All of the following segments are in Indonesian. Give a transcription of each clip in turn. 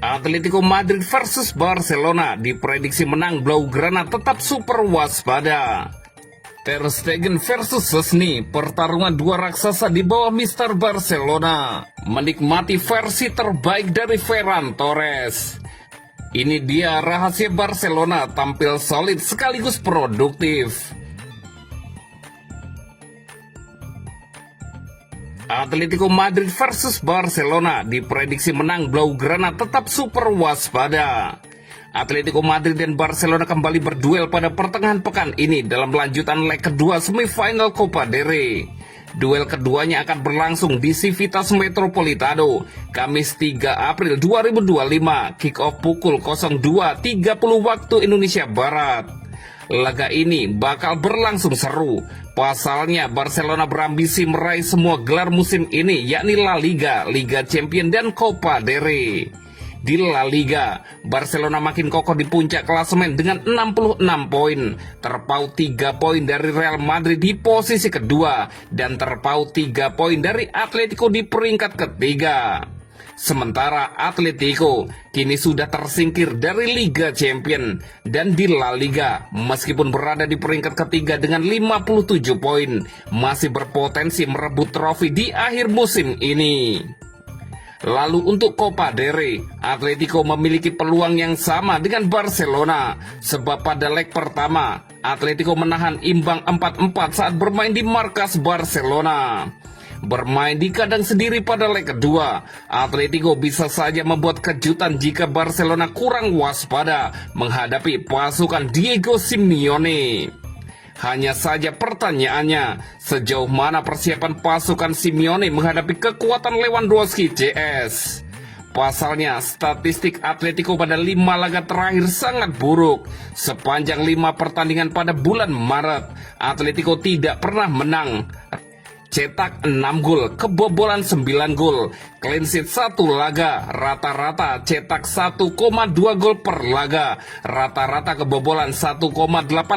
Atletico Madrid versus Barcelona diprediksi menang, Blaugrana tetap super waspada. Ter Stegen versus Szczęsny, pertarungan dua raksasa di bawah Mister Barcelona. Menikmati versi terbaik dari Ferran Torres. Ini dia rahasia Barcelona tampil solid sekaligus produktif. Atletico Madrid versus Barcelona diprediksi menang, Blaugrana tetap super waspada. Atletico Madrid dan Barcelona kembali berduel pada pertengahan pekan ini dalam lanjutan leg kedua semifinal Copa del Rey. Duel keduanya akan berlangsung di Civitas Metropolitano, Kamis 3 April 2025, kick-off pukul 02.30 waktu Indonesia Barat. Laga ini bakal berlangsung seru. Pasalnya Barcelona berambisi meraih semua gelar musim ini, yakni La Liga, Liga Champions dan Copa del Rey. Di La Liga, Barcelona makin kokoh di puncak klasemen dengan 66 poin, terpaut 3 poin dari Real Madrid di posisi kedua, dan terpaut 3 poin dari Atletico di peringkat ketiga. Sementara Atletico kini sudah tersingkir dari Liga Champions, dan di La Liga meskipun berada di peringkat ketiga dengan 57 poin, masih berpotensi merebut trofi di akhir musim ini. Lalu untuk Copa del Rey, Atletico memiliki peluang yang sama dengan Barcelona, sebab pada leg pertama, Atletico menahan imbang 4-4 saat bermain di markas Barcelona. Bermain di kandang sendiri pada leg kedua, Atletico bisa saja membuat kejutan jika Barcelona kurang waspada menghadapi pasukan Diego Simeone. Hanya saja pertanyaannya, sejauh mana persiapan pasukan Simeone menghadapi kekuatan Lewandowski CS? Pasalnya, statistik Atletico pada 5 laga terakhir sangat buruk. Sepanjang 5 pertandingan pada bulan Maret, Atletico tidak pernah menang. Cetak 6 gol, kebobolan 9 gol, clean sheet 1 laga, rata-rata cetak 1,2 gol per laga, rata-rata kebobolan 1,8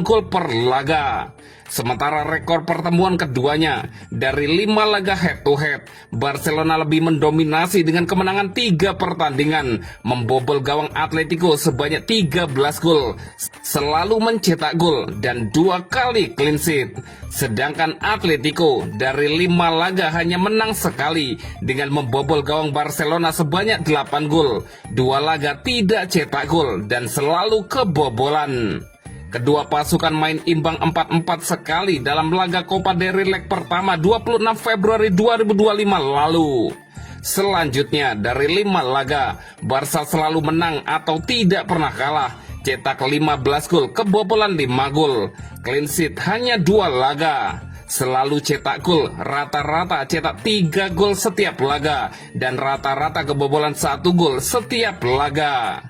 gol per laga. Sementara rekor pertemuan keduanya, dari 5 laga head to head, Barcelona lebih mendominasi dengan kemenangan 3 pertandingan, membobol gawang Atletico sebanyak 13 gol, selalu mencetak gol dan 2 kali clean sheet. Sedangkan Atletico dari 5 laga hanya menang sekali dengan membobol gawang Barcelona sebanyak 8 gol, 2 laga tidak cetak gol dan selalu kebobolan. Kedua pasukan main imbang 4-4 sekali dalam laga Copa del Rey leg pertama 26 Februari 2025 lalu. Selanjutnya dari 5 laga, Barca selalu menang atau tidak pernah kalah, cetak 15 gol, kebobolan 5 gol, clean sheet hanya 2 laga. Selalu cetak gol, rata-rata cetak 3 gol setiap laga, dan rata-rata kebobolan 1 gol setiap laga.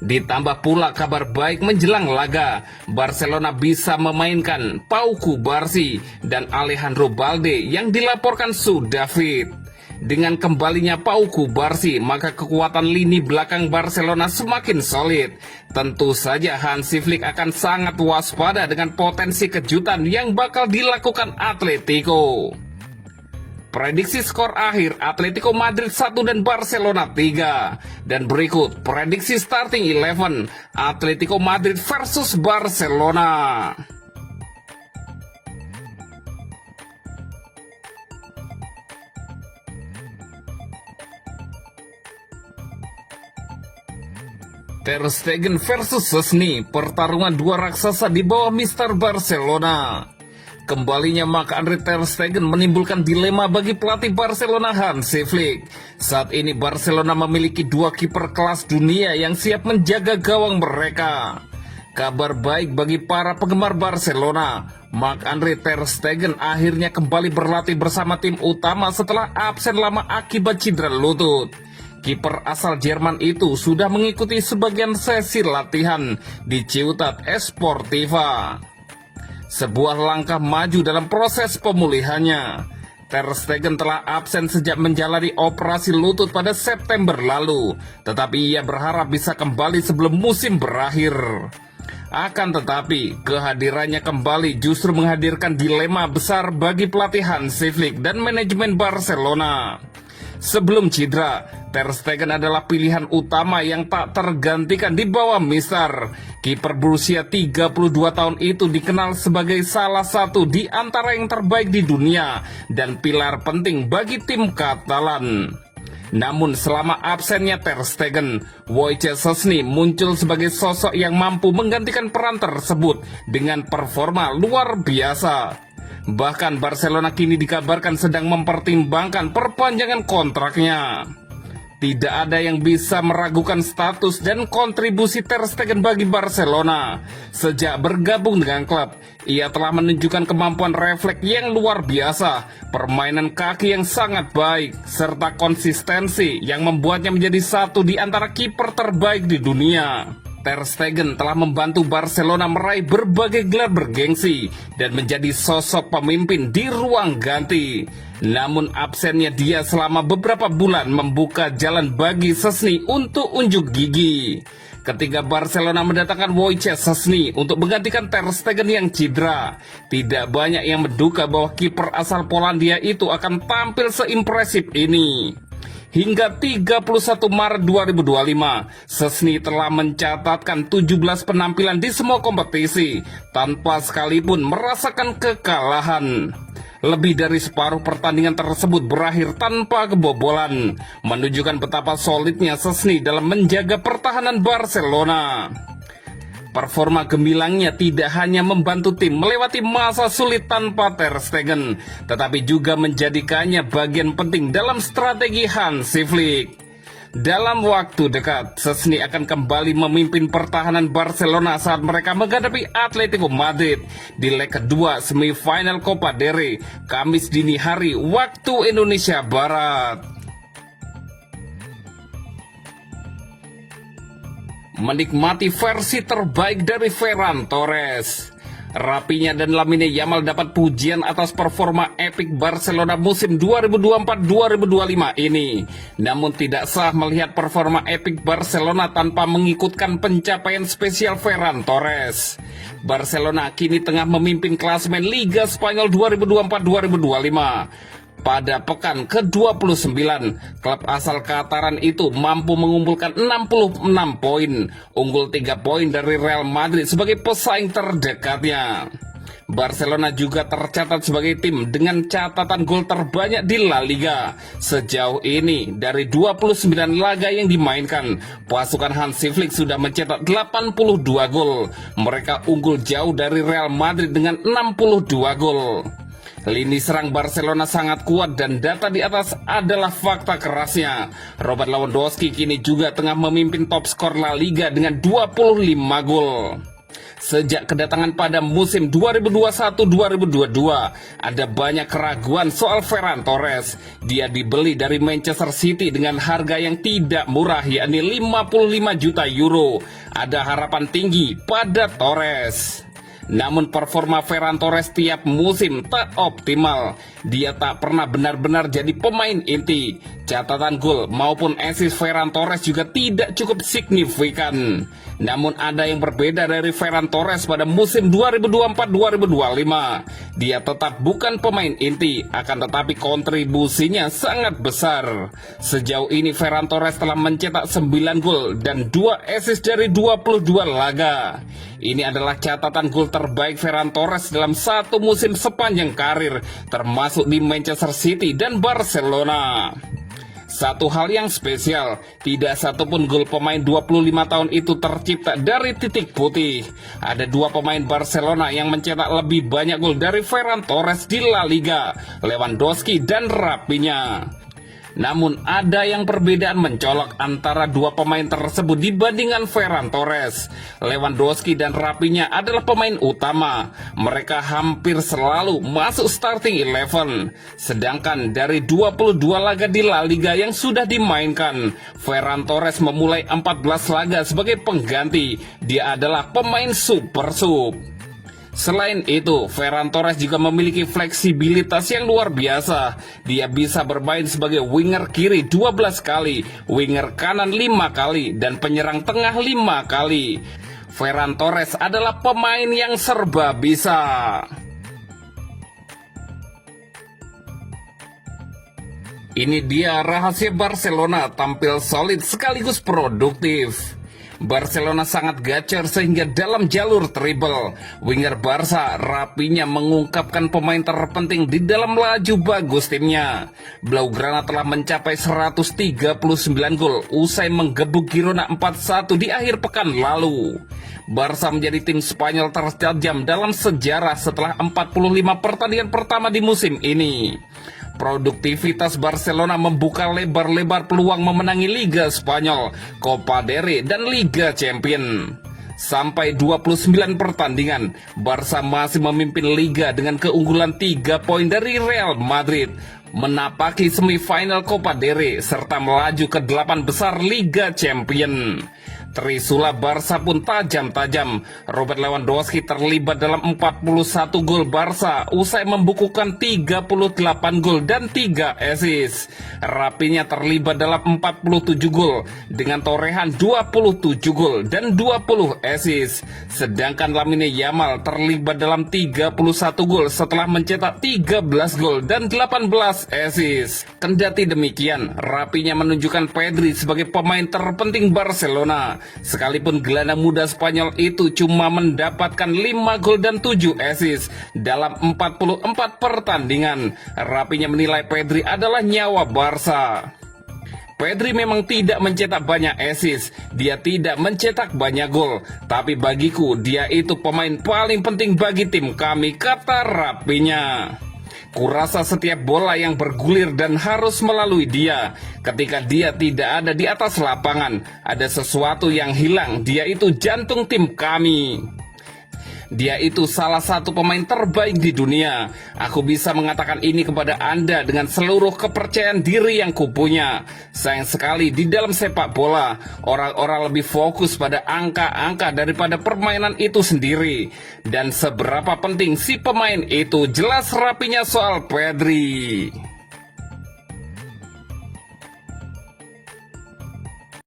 Ditambah pula kabar baik menjelang laga, Barcelona bisa memainkan Pau Cubarsí dan Alejandro Balde yang dilaporkan sudah fit. Dengan kembalinya Pau Cubarsí, maka kekuatan lini belakang Barcelona semakin solid. Tentu saja Hansi Flick akan sangat waspada dengan potensi kejutan yang bakal dilakukan Atletico. Prediksi skor akhir Atletico Madrid 1 dan Barcelona 3. Dan berikut prediksi starting 11 Atletico Madrid versus Barcelona. Ter Stegen versus Szczęsny, pertarungan dua raksasa di bawah Mister Barcelona. Kembalinya Marc-Andre Ter Stegen menimbulkan dilema bagi pelatih Barcelona Hansi Flick. Saat ini Barcelona memiliki 2 kiper kelas dunia yang siap menjaga gawang mereka. Kabar baik bagi para penggemar Barcelona, Marc-Andre Ter Stegen akhirnya kembali berlatih bersama tim utama setelah absen lama akibat cedera lutut. Kiper asal Jerman itu sudah mengikuti sebagian sesi latihan di Ciutat Esportiva. Sebuah langkah maju dalam proses pemulihannya. Ter Stegen telah absen sejak menjalani operasi lutut pada September lalu, tetapi ia berharap bisa kembali sebelum musim berakhir. Akan tetapi, kehadirannya kembali justru menghadirkan dilema besar bagi pelatih Hansi Flick dan manajemen Barcelona. Sebelum cedera, Ter Stegen adalah pilihan utama yang tak tergantikan di bawah Mister. Kiper berusia 32 tahun itu dikenal sebagai salah satu di antara yang terbaik di dunia dan pilar penting bagi tim Katalan. Namun selama absennya Ter Stegen, Wojciech Szczęsny muncul sebagai sosok yang mampu menggantikan peran tersebut dengan performa luar biasa. Bahkan Barcelona kini dikabarkan sedang mempertimbangkan perpanjangan kontraknya. Tidak ada yang bisa meragukan status dan kontribusi Ter Stegen bagi Barcelona. Sejak bergabung dengan klub, ia telah menunjukkan kemampuan refleks yang luar biasa, permainan kaki yang sangat baik, serta konsistensi yang membuatnya menjadi satu di antara kiper terbaik di dunia. Ter Stegen telah membantu Barcelona meraih berbagai gelar bergengsi dan menjadi sosok pemimpin di ruang ganti. Namun absennya dia selama beberapa bulan membuka jalan bagi Szczęsny untuk unjuk gigi. Ketika Barcelona mendatangkan Wojciech Szczęsny untuk menggantikan Ter Stegen yang cedera, tidak banyak yang menduga bahwa kiper asal Polandia itu akan tampil seimpresif ini. Hingga 31 Maret 2025, Szczęsny telah mencatatkan 17 penampilan di semua kompetisi tanpa sekalipun merasakan kekalahan. Lebih dari separuh pertandingan tersebut berakhir tanpa kebobolan, menunjukkan betapa solidnya Szczęsny dalam menjaga pertahanan Barcelona. Performa gemilangnya tidak hanya membantu tim melewati masa sulit tanpa Ter Stegen, tetapi juga menjadikannya bagian penting dalam strategi Hansi Flick. Dalam waktu dekat, Szczęsny akan kembali memimpin pertahanan Barcelona saat mereka menghadapi Atletico Madrid di leg kedua semifinal Copa del Rey, Kamis dini hari waktu Indonesia Barat. Menikmati versi terbaik dari Ferran Torres. Rapinya dan Lamine Yamal dapat pujian atas performa epik Barcelona musim 2024-2025 ini. Namun tidak sah melihat performa epik Barcelona tanpa mengikutkan pencapaian spesial Ferran Torres. Barcelona kini tengah memimpin klasemen Liga Spanyol 2024-2025. Pada pekan ke-29, klub asal Kataran itu mampu mengumpulkan 66 poin, unggul 3 poin dari Real Madrid sebagai pesaing terdekatnya. Barcelona juga tercatat sebagai tim dengan catatan gol terbanyak di La Liga. Sejauh ini, dari 29 laga yang dimainkan, pasukan Hansi Flick sudah mencetak 82 gol. Mereka unggul jauh dari Real Madrid dengan 62 gol. Lini serang Barcelona sangat kuat dan data di atas adalah fakta kerasnya. Robert Lewandowski kini juga tengah memimpin top skor La Liga dengan 25 gol. Sejak kedatangan pada musim 2021-2022, ada banyak keraguan soal Ferran Torres. Dia dibeli dari Manchester City dengan harga yang tidak murah, yakni 55 juta euro. Ada harapan tinggi pada Torres. Namun performa Ferran Torres tiap musim tak optimal. Dia tak pernah benar-benar jadi pemain inti. Catatan gol maupun assist Ferran Torres juga tidak cukup signifikan. Namun ada yang berbeda dari Ferran Torres pada musim 2024-2025. Dia tetap bukan pemain inti, akan tetapi kontribusinya sangat besar. Sejauh ini Ferran Torres telah mencetak 9 gol dan 2 assist dari 22 laga. Ini adalah catatan gol terbaik Ferran Torres dalam satu musim sepanjang karir, termasuk di Manchester City dan Barcelona. Satu hal yang spesial, tidak satupun gol pemain 25 tahun itu tercipta dari titik putih. Ada 2 pemain Barcelona yang mencetak lebih banyak gol dari Ferran Torres di La Liga, Lewandowski dan Rapinya. Namun ada yang perbedaan mencolok antara 2 pemain tersebut dibandingkan Ferran Torres. Lewandowski dan Rapinya adalah pemain utama. Mereka hampir selalu masuk starting 11. Sedangkan dari 22 laga di La Liga yang sudah dimainkan, Ferran Torres memulai 14 laga sebagai pengganti. Dia adalah pemain super sub. Selain itu, Ferran Torres juga memiliki fleksibilitas yang luar biasa. Dia bisa bermain sebagai winger kiri 12 kali, winger kanan 5 kali, dan penyerang tengah 5 kali. Ferran Torres adalah pemain yang serba bisa. Ini dia rahasia Barcelona tampil solid sekaligus produktif. Barcelona sangat gacor sehingga dalam jalur treble, winger Barca rapinya mengungkapkan pemain terpenting di dalam laju bagus timnya. Blaugrana telah mencapai 139 gol usai menggebuk Girona 4-1 di akhir pekan lalu. Barca menjadi tim Spanyol tertajam dalam sejarah setelah 45 pertandingan pertama di musim ini. Produktivitas Barcelona membuka lebar-lebar peluang memenangi Liga Spanyol, Copa del Rey, dan Liga Champions. Sampai 29 pertandingan, Barca masih memimpin Liga dengan keunggulan 3 poin dari Real Madrid, menapaki semifinal Copa del Rey, serta melaju ke 8 besar Liga Champions. Trisula Barca pun tajam-tajam. Robert Lewandowski terlibat dalam 41 gol Barca usai membukukan 38 gol dan 3 assist. Rapinya terlibat dalam 47 gol dengan torehan 27 gol dan 20 assist. Sedangkan Lamine Yamal terlibat dalam 31 gol setelah mencetak 13 gol dan 18 assist. Kendati demikian, rapinya menunjukkan Pedri sebagai pemain terpenting Barcelona. Sekalipun gelandang muda Spanyol itu cuma mendapatkan 5 gol dan 7 assist dalam 44 pertandingan, rapinya menilai Pedri adalah nyawa Barca. Pedri memang tidak mencetak banyak assist, dia tidak mencetak banyak gol, tapi bagiku dia itu pemain paling penting bagi tim kami, kata rapinya. Kurasa setiap bola yang bergulir dan harus melalui dia. Ketika dia tidak ada di atas lapangan, ada sesuatu yang hilang. Dia itu jantung tim kami. Dia itu salah satu pemain terbaik di dunia. Aku bisa mengatakan ini kepada Anda dengan seluruh kepercayaan diri yang kupunya. Sayang sekali di dalam sepak bola, orang-orang lebih fokus pada angka-angka daripada permainan itu sendiri. Dan seberapa penting si pemain itu, jelas rapinya soal Pedri.